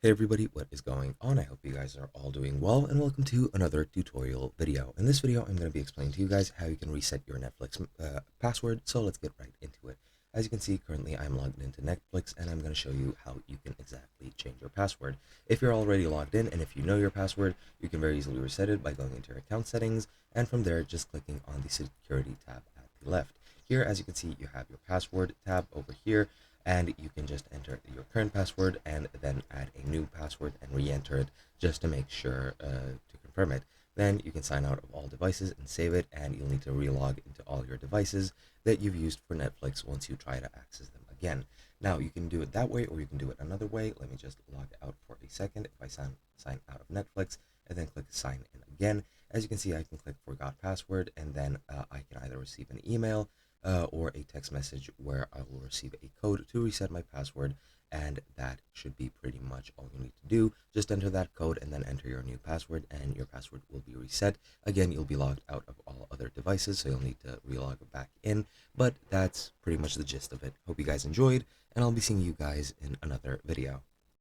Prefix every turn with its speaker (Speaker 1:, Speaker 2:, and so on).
Speaker 1: Hey everybody, what is going on? I hope you guys are all doing well and welcome to another tutorial video. In this video, I'm going to be explaining to you guys how you can reset your Netflix password, so let's get right into it. As you can see, currently I'm logged into Netflix and I'm going to show you how you can exactly change your password. If you're already logged in and if you know your password, you can very easily reset it by going into your account settings and from there just clicking on the security tab at the left. Here, as you can see, you have your password tab over here, and you can just enter your current password and then add a new password and re-enter it just to make sure to confirm it. Then you can sign out of all devices and save it, and you'll need to relog into all your devices that you've used for Netflix once you try to access them again. Now you can do it that way or you can do it another way. Let me just log out for a second. If I sign out of Netflix and then click sign in again, as you can see, I can click forgot password, and then I can either receive an email or a text message where I will receive a code to reset my password, and that should be pretty much all you need to do. Just enter that code and then enter your new password, and your password will be reset. Again, you'll be logged out of all other devices, so you'll need to relog back in, but that's pretty much the gist of it. Hope you guys enjoyed, and I'll be seeing you guys in another video.